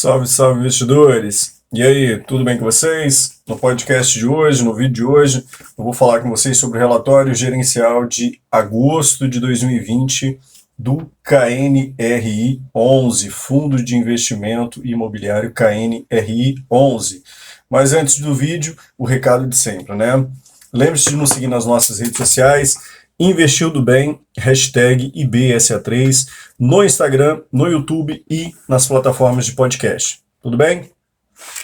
Salve, salve, investidores! E aí, tudo bem com vocês? No podcast de hoje, no vídeo de hoje, eu vou falar com vocês sobre o relatório gerencial de agosto de 2020 do KNRI 11, Fundo de Investimento Imobiliário KNRI 11. Mas antes do vídeo, o recado de sempre, né? Lembre-se de nos seguir nas nossas redes sociais, Investiu do Bem, hashtag IBSA3, no Instagram, no YouTube e nas plataformas de podcast. Tudo bem?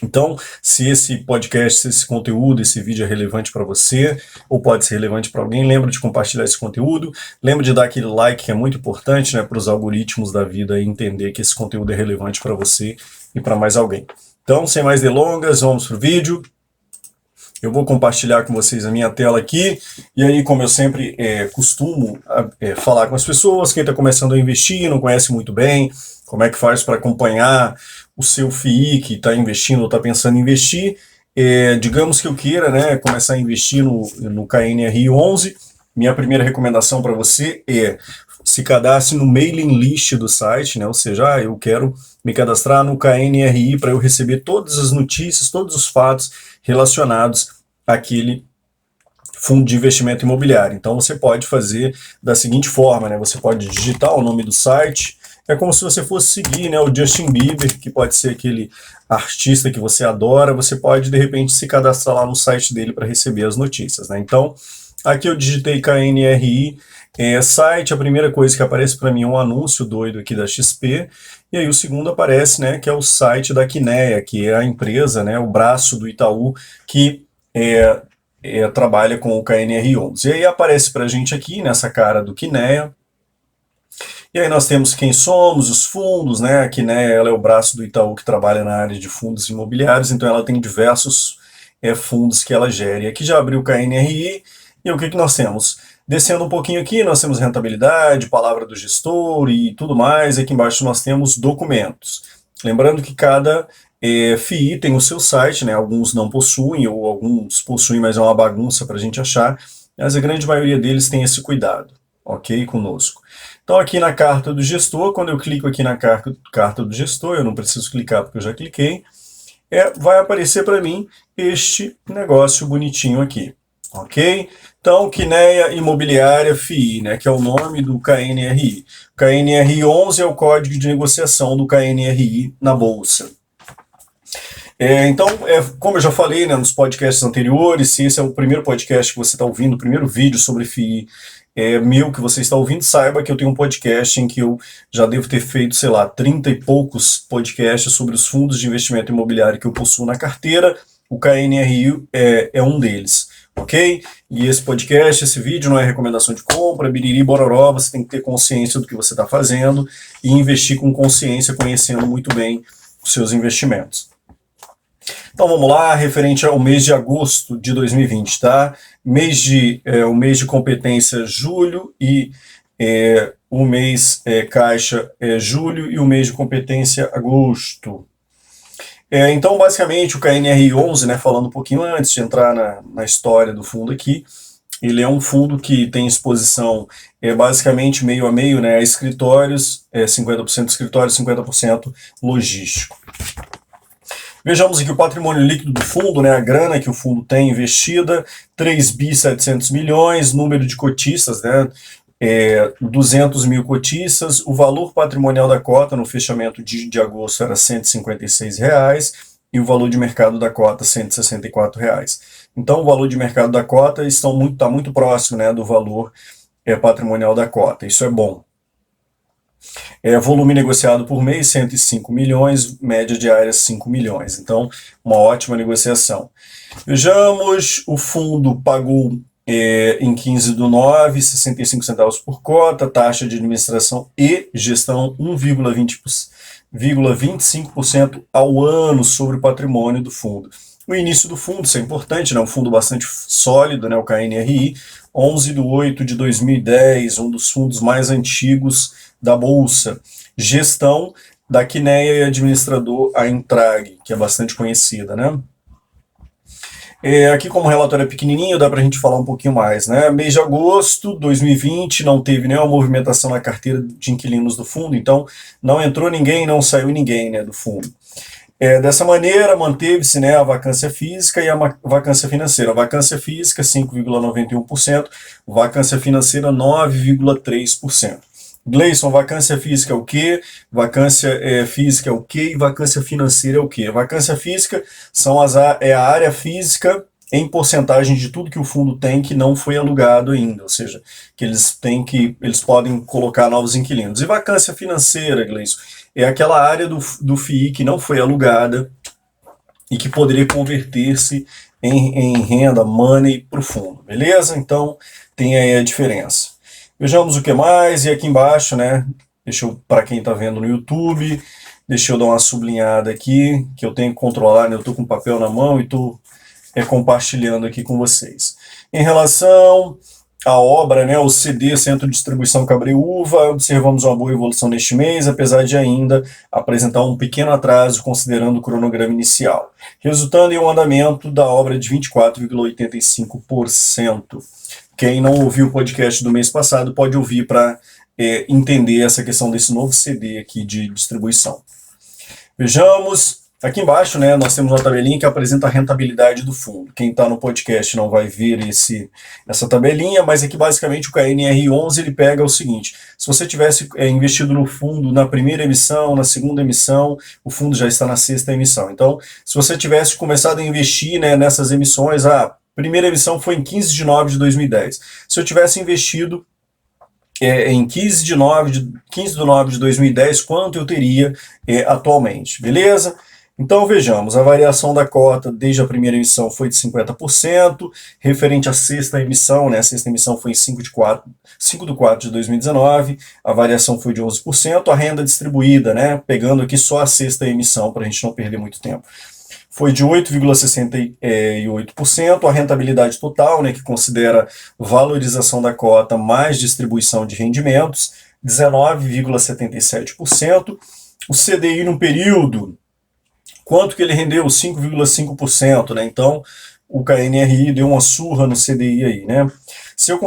Então, se esse podcast, se esse conteúdo, esse vídeo é relevante para você, ou pode ser relevante para alguém, lembra de compartilhar esse conteúdo, lembra de dar aquele like que é muito importante, né, para os algoritmos da vida entender que esse conteúdo é relevante para você e para mais alguém. Então, sem mais delongas, vamos para o vídeo. Eu vou compartilhar com vocês a minha tela aqui, e aí, como eu sempre costumo falar com as pessoas, quem está começando a investir, não conhece muito bem, como é que faz para acompanhar o seu FII que está investindo ou está pensando em investir, digamos que eu queira, né, começar a investir no KNRI 11, minha primeira recomendação para você é se cadastre no mailing list do site, né, ou seja, eu quero me cadastrar no KNRI para eu receber todas as notícias, todos os fatos relacionados àquele fundo de investimento imobiliário. Então você pode fazer da seguinte forma, né? Você pode digitar o nome do site, é como se você fosse seguir, né, o Justin Bieber, que pode ser aquele artista que você adora, você pode de repente se cadastrar lá no site dele para receber as notícias, né? Então, aqui eu digitei KNRI site, a primeira coisa que aparece para mim é um anúncio doido aqui da XP, e aí o segundo aparece, né, que é o site da Quineia, que é a empresa, né, o braço do Itaú, que trabalha com o KNRI 11. E aí aparece para a gente aqui, nessa cara do Quineia, e aí nós temos quem somos, os fundos, né, a Quineia, ela é o braço do Itaú que trabalha na área de fundos imobiliários, então ela tem diversos fundos que ela gera. E aqui já abriu o KNRI, e o que nós temos? Descendo um pouquinho aqui, nós temos rentabilidade, palavra do gestor e tudo mais. Aqui embaixo nós temos documentos. Lembrando que cada FII tem o seu site, né? Alguns não possuem, ou alguns possuem, mas é uma bagunça para a gente achar. Mas a grande maioria deles tem esse cuidado, ok? Conosco. Então aqui na carta do gestor, quando eu clico aqui na carta do gestor, eu não preciso clicar porque eu já cliquei, vai aparecer para mim este negócio bonitinho aqui. Ok? Então, Quineia Imobiliária FII, né, que é o nome do KNRI. O KNRI 11 é o código de negociação do KNRI na Bolsa. Então, como eu já falei, né, nos podcasts anteriores, se esse é o primeiro podcast que você está ouvindo, o primeiro vídeo sobre FII meu que você está ouvindo, saiba que eu tenho um podcast em que eu já devo ter feito, sei lá, 30 e poucos podcasts sobre os fundos de investimento imobiliário que eu possuo na carteira. O KNRI é um deles. Ok? E esse podcast, esse vídeo não é recomendação de compra, biriri, bororó, você tem que ter consciência do que você está fazendo e investir com consciência, conhecendo muito bem os seus investimentos. Então vamos lá, referente ao mês de agosto de 2020, tá? O mês de competência julho e o mês caixa julho e o mês de competência agosto. Então, basicamente, o KNRI 11, né, falando um pouquinho antes de entrar na história do fundo aqui, ele é um fundo que tem exposição basicamente meio a meio, né, a escritórios, 50% escritórios, 50% logístico. Vejamos aqui o patrimônio líquido do fundo, né, a grana que o fundo tem investida, 3.700 milhões, número de cotistas, né, 200 mil cotistas, o valor patrimonial da cota no fechamento de agosto era R$ 156 e o valor de mercado da cota R$ 164. Então o valor de mercado da cota está muito próximo, né, do valor patrimonial da cota, isso é bom. Volume negociado por mês, 105 milhões, média diária 5 milhões, então uma ótima negociação. Vejamos, o fundo pagou em 15/9, 65 centavos por cota, taxa de administração e gestão 1,25% ao ano sobre o patrimônio do fundo. O início do fundo, isso é importante, né? Um fundo bastante sólido, né? O KNRI, 11/8/2010, um dos fundos mais antigos da Bolsa. Gestão da Quineia e administrador a Intrag, que é bastante conhecida, né? Aqui, como o relatório é pequenininho, dá para a gente falar um pouquinho mais, né? Mês de agosto de 2020, não teve nenhuma movimentação na carteira de inquilinos do fundo, então não entrou ninguém, não saiu ninguém, né, do fundo. Dessa maneira, manteve-se, né, a vacância física e a vacância financeira. A vacância física, 5,91%, vacância financeira, 9,3%. Gleison, vacância física é o quê? Vacância física é o quê? E vacância financeira é o quê? Vacância física é a área física em porcentagem de tudo que o fundo tem que não foi alugado ainda, ou seja, que eles podem colocar novos inquilinos. E vacância financeira, Gleison, é aquela área do FII que não foi alugada e que poderia converter-se em renda, money para o fundo, beleza? Então tem aí a diferença. Vejamos o que mais, e aqui embaixo, né, para quem está vendo no YouTube, deixa eu dar uma sublinhada aqui, que eu tenho que controlar, né, eu estou com papel na mão e estou compartilhando aqui com vocês. Em relação à obra, né, o CD, Centro de Distribuição Cabreúva, observamos uma boa evolução neste mês, apesar de ainda apresentar um pequeno atraso considerando o cronograma inicial, resultando em um andamento da obra de 24,85%. Quem não ouviu o podcast do mês passado pode ouvir para entender essa questão desse novo CD aqui de distribuição. Vejamos, aqui embaixo, né, nós temos uma tabelinha que apresenta a rentabilidade do fundo. Quem está no podcast não vai ver essa tabelinha, mas aqui basicamente o KNR11 ele pega o seguinte: se você tivesse investido no fundo na primeira emissão, na segunda emissão, o fundo já está na sexta emissão. Então, se você tivesse começado a investir, né, nessas emissões, a primeira emissão foi em 15 de nove de 2010. Se eu tivesse investido em 15 de nove de 2010, quanto eu teria atualmente, beleza? Então vejamos, a variação da cota desde a primeira emissão foi de 50%, referente à sexta emissão, né, a sexta emissão foi em 5 de 4 de 2019, a variação foi de 11%, a renda distribuída, né, pegando aqui só a sexta emissão para a gente não perder muito tempo, foi de 8,68%, a rentabilidade total, né, que considera valorização da cota mais distribuição de rendimentos, 19,77%, o CDI no período, quanto que ele rendeu? 5,5%, né, então o KNRI deu uma surra no CDI aí, né. Se eu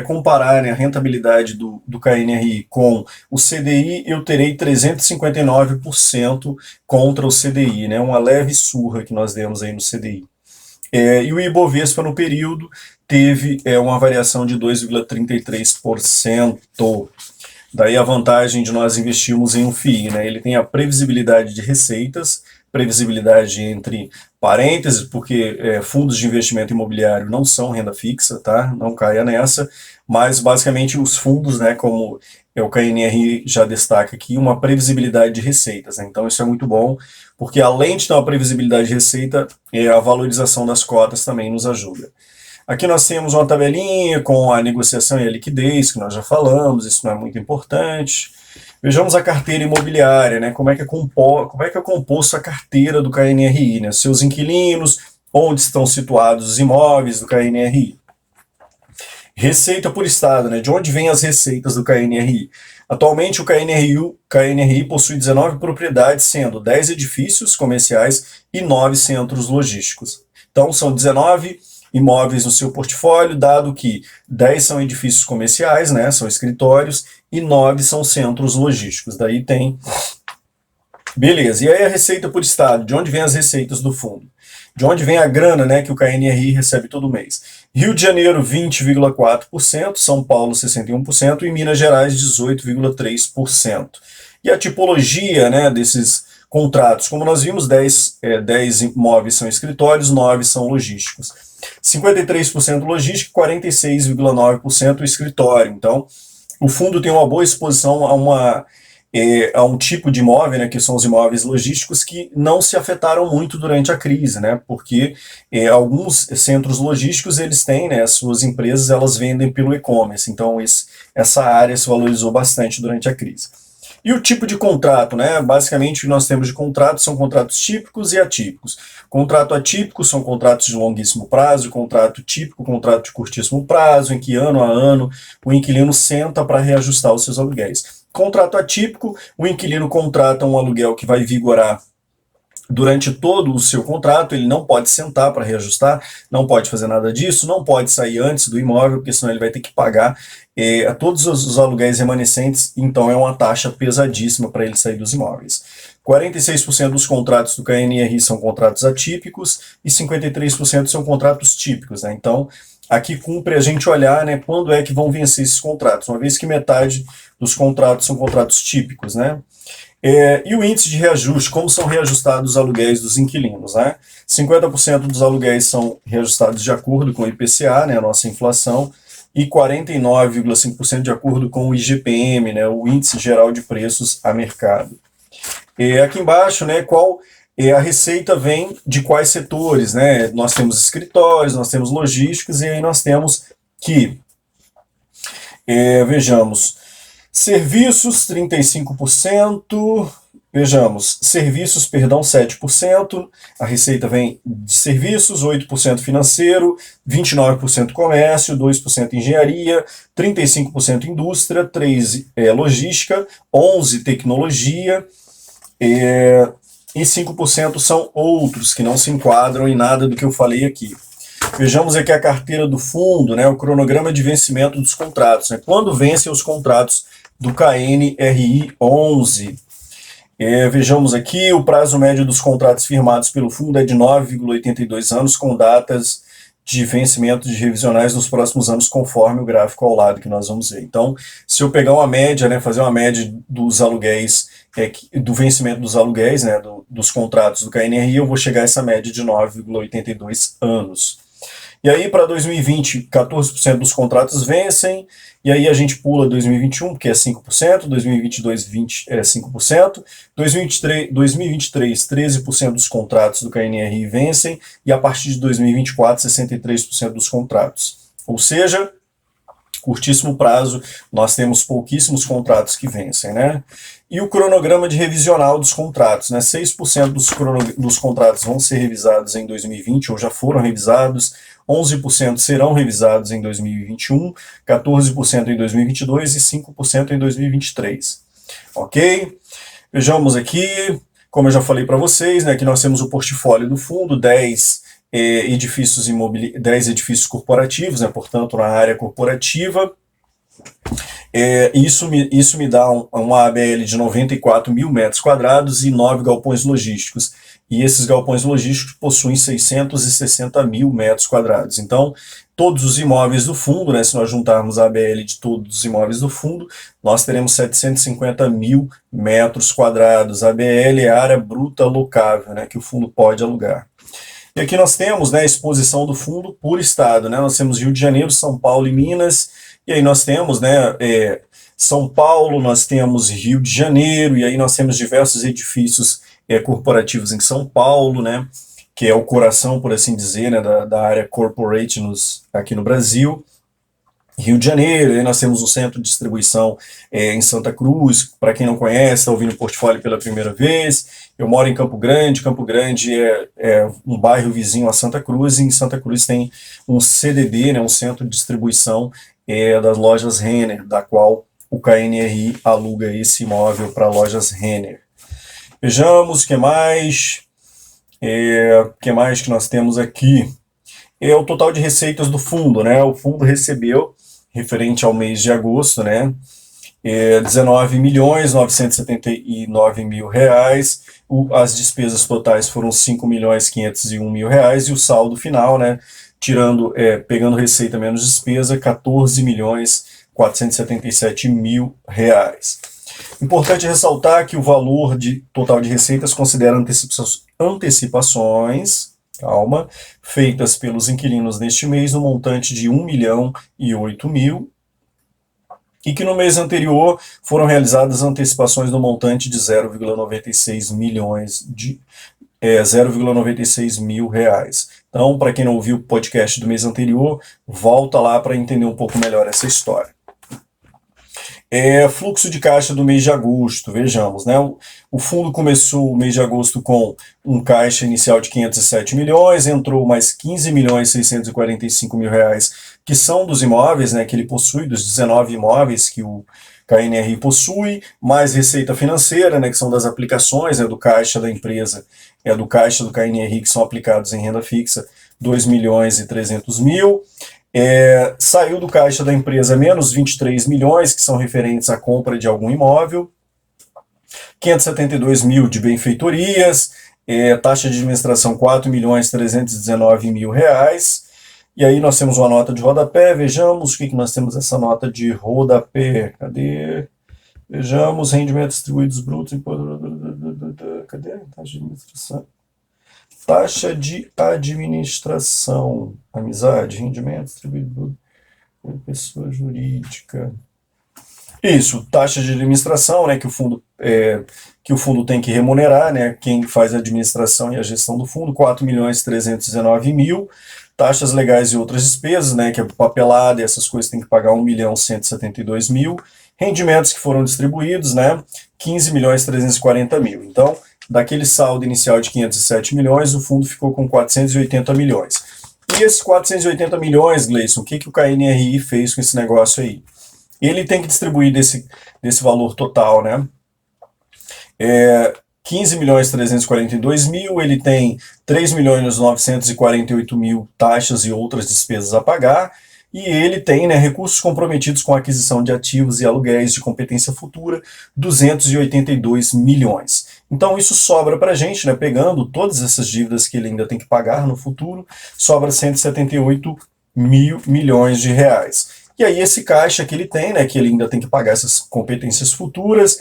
comparar, né, a rentabilidade do KNRI com o CDI, eu terei 359% contra o CDI, né, uma leve surra que nós demos aí no CDI. E o Ibovespa no período teve uma variação de 2,33%. Daí a vantagem de nós investirmos em um FII, né? Ele tem a previsibilidade de receitas, previsibilidade entre parênteses, porque fundos de investimento imobiliário não são renda fixa, tá? Não caia nessa, mas basicamente os fundos, né, como o KNR já destaca aqui, uma previsibilidade de receitas, né? Então isso é muito bom, porque além de ter uma previsibilidade de receita, a valorização das cotas também nos ajuda. Aqui nós temos uma tabelinha com a negociação e a liquidez, que nós já falamos, isso não é muito importante. Vejamos a carteira imobiliária, né? Como é que é composto a carteira do KNRI, né? Seus inquilinos, onde estão situados os imóveis do KNRI. Receita por estado, né? De onde vêm as receitas do KNRI? Atualmente o KNRI possui 19 propriedades, sendo 10 edifícios comerciais e 9 centros logísticos. Então são 19 imóveis no seu portfólio, dado que 10 são edifícios comerciais, né, são escritórios, e 9 são centros logísticos. Daí tem... Beleza, e aí a receita por estado, de onde vem as receitas do fundo? De onde vem a grana, né, que o KNRI recebe todo mês? Rio de Janeiro, 20,4%, São Paulo, 61%, e Minas Gerais, 18,3%. E a tipologia, né, desses contratos, como nós vimos, 10 imóveis são escritórios, 9 são logísticos. 53% logístico, 46,9% escritório. Então, o fundo tem uma boa exposição a um tipo de imóvel, né, que são os imóveis logísticos, que não se afetaram muito durante a crise, né, porque alguns centros logísticos, eles têm, né, as suas empresas, elas vendem pelo e-commerce, então essa área se valorizou bastante durante a crise. E o tipo de contrato, né? Basicamente o que nós temos de contrato são contratos típicos e atípicos. Contrato atípico são contratos de longuíssimo prazo, contrato típico, contrato de curtíssimo prazo, em que ano a ano o inquilino senta para reajustar os seus aluguéis. Contrato atípico, o inquilino contrata um aluguel que vai vigorar durante todo o seu contrato, ele não pode sentar para reajustar, não pode fazer nada disso, não pode sair antes do imóvel, porque senão ele vai ter que pagar a todos os aluguéis remanescentes, então é uma taxa pesadíssima para ele sair dos imóveis. 46% dos contratos do KNRI são contratos atípicos e 53% são contratos típicos, né? Então, aqui cumpre a gente olhar, né, quando é que vão vencer esses contratos, uma vez que metade dos contratos são contratos típicos, né? E o índice de reajuste, como são reajustados os aluguéis dos inquilinos, né? 50% dos aluguéis são reajustados de acordo com o IPCA, né, a nossa inflação, e 49,5% de acordo com o IGPM, né, o Índice Geral de Preços a Mercado. Aqui embaixo, né, a receita vem de quais setores, né? Nós temos escritórios, nós temos logísticos, e aí nós temos que, vejamos, serviços, 35%, serviços, 7%, a receita vem de serviços, 8% financeiro, 29% comércio, 2% engenharia, 35% indústria, 3% logística, 11% tecnologia, e 5% são outros, que não se enquadram em nada do que eu falei aqui. Vejamos aqui a carteira do fundo, né, o cronograma de vencimento dos contratos, né, quando vencem os contratos do KNRI 11. Vejamos aqui, o prazo médio dos contratos firmados pelo fundo é de 9,82 anos, com datas de vencimento de revisionais nos próximos anos, conforme o gráfico ao lado que nós vamos ver. Então, se eu pegar uma média, né, fazer uma média dos aluguéis, do vencimento dos aluguéis, né, dos contratos do KNRI, eu vou chegar a essa média de 9,82 anos. E aí, para 2020, 14% dos contratos vencem, e aí a gente pula 2021, que é 5%, 2022, 5%, 2023, 13% dos contratos do KNRI vencem, e a partir de 2024, 63% dos contratos. Ou seja, curtíssimo prazo, nós temos pouquíssimos contratos que vencem, né? E o cronograma de revisional dos contratos, né? 6% dos contratos vão ser revisados em 2020, ou já foram revisados, 11% serão revisados em 2021, 14% em 2022 e 5% em 2023. Ok? Vejamos aqui, como eu já falei para vocês, né, que nós temos o portfólio do fundo, 10 edifícios corporativos, né, portanto, na área corporativa. Isso me dá uma ABL de 94 mil metros quadrados e 9 galpões logísticos. E esses galpões logísticos possuem 660 mil metros quadrados. Então, todos os imóveis do fundo, né, se nós juntarmos a ABL de todos os imóveis do fundo, nós teremos 750 mil metros quadrados. A ABL é a área bruta locável, né, que o fundo pode alugar. E aqui nós temos, né, a exposição do fundo por estado, né? Nós temos Rio de Janeiro, São Paulo e Minas, e aí nós temos, né, São Paulo, nós temos Rio de Janeiro, e aí nós temos diversos edifícios corporativos em São Paulo, né, que é o coração, por assim dizer, né, da área corporate aqui no Brasil. Rio de Janeiro, aí nós temos o centro de distribuição em Santa Cruz. Para quem não conhece, está ouvindo o portfólio pela primeira vez, eu moro em Campo Grande. Campo Grande é um bairro vizinho a Santa Cruz, e em Santa Cruz tem um CDD, né, um centro de distribuição das lojas Renner, da qual o KNRI aluga esse imóvel para lojas Renner. Vejamos o que mais. O que mais que nós temos aqui? É o total de receitas do fundo, né? O fundo recebeu, referente ao mês de agosto, né, 19.979.000 reais, as despesas totais foram 5.501.000 reais, e o saldo final, né, pegando receita menos despesa, 14.477.000 reais. Importante ressaltar que o valor total de receitas considera antecipações, feitas pelos inquilinos neste mês no montante de 1.008.000, e que no mês anterior foram realizadas antecipações no montante de 0,96 mil reais. Então, para quem não ouviu o podcast do mês anterior, volta lá para entender um pouco melhor essa história. Fluxo de caixa do mês de agosto, vejamos, né? O fundo começou o mês de agosto com um caixa inicial de 507 milhões, entrou mais 15.645.000 reais, que são dos imóveis, né, que ele possui, dos 19 imóveis que o KNRI possui, mais receita financeira, né, que são das aplicações, do caixa da empresa, do caixa do KNRI, que são aplicados em renda fixa, 2.300.000. Saiu do caixa da empresa menos 23 milhões, que são referentes à compra de algum imóvel, 572 mil de benfeitorias, taxa de administração 4.319.000 reais. E aí nós temos uma nota de rodapé, vejamos o que nós temos essa nota de rodapé, cadê? Vejamos, rendimentos distribuídos brutos, cadê? Taxa de administração. Taxa de administração, amizade, rendimento distribuído bruto, pessoa jurídica. Isso, taxa de administração, né, que o fundo tem que remunerar, né, quem faz a administração e a gestão do fundo, 4.319.000. Taxas legais e outras despesas, né, que é papelada e essas coisas tem que pagar 1.172.000. Rendimentos que foram distribuídos, né, 15.340.000. Então, daquele saldo inicial de 507 milhões, o fundo ficou com 480 milhões. E esses 480 milhões, Gleison, o que o KNRI fez com esse negócio aí? Ele tem que distribuir desse valor total, né? 15.342.000, ele tem 3.948.000 taxas e outras despesas a pagar, e ele tem, né, recursos comprometidos com a aquisição de ativos e aluguéis de competência futura, 282 milhões. Então isso sobra para a gente, né, pegando todas essas dívidas que ele ainda tem que pagar no futuro, sobra 178 milhões de reais. E aí esse caixa que ele tem, né, que ele ainda tem que pagar essas competências futuras,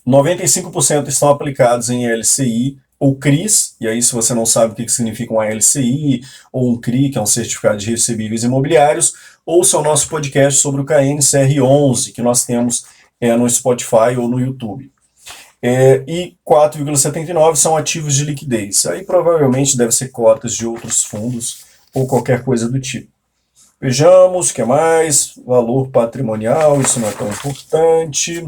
95% estão aplicados em LCI ou CRIs, e aí se você não sabe o que significa um LCI ou um CRI, que é um certificado de recebíveis imobiliários, ouça o nosso podcast sobre o KNCR11, que nós temos no Spotify ou no YouTube. E 4,79 são ativos de liquidez. Aí provavelmente deve ser cotas de outros fundos ou qualquer coisa do tipo. Vejamos, o que mais? Valor patrimonial, isso não é tão importante.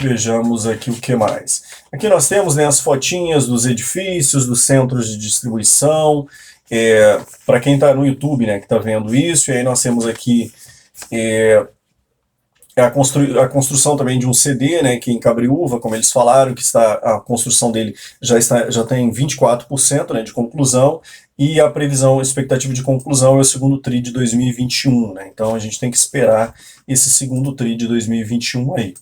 Vejamos aqui o que mais. Aqui nós temos, né, as fotinhas dos edifícios, dos centros de distribuição. Para quem está no YouTube, né, que está vendo isso, e aí nós temos aqui a construção também de um CD, né, que em Cabriúva, como eles falaram, a construção dele já tem 24%, né, de conclusão, e a expectativa de conclusão é o segundo TRI de 2021, né, então a gente tem que esperar esse segundo TRI de 2021 aí.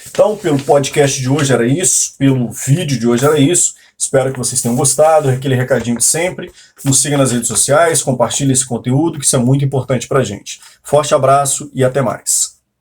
Então, pelo podcast de hoje era isso, pelo vídeo de hoje era isso. Espero que vocês tenham gostado, aquele recadinho de sempre. Nos siga nas redes sociais, compartilhe esse conteúdo, que isso é muito importante pra gente. Forte abraço e até mais.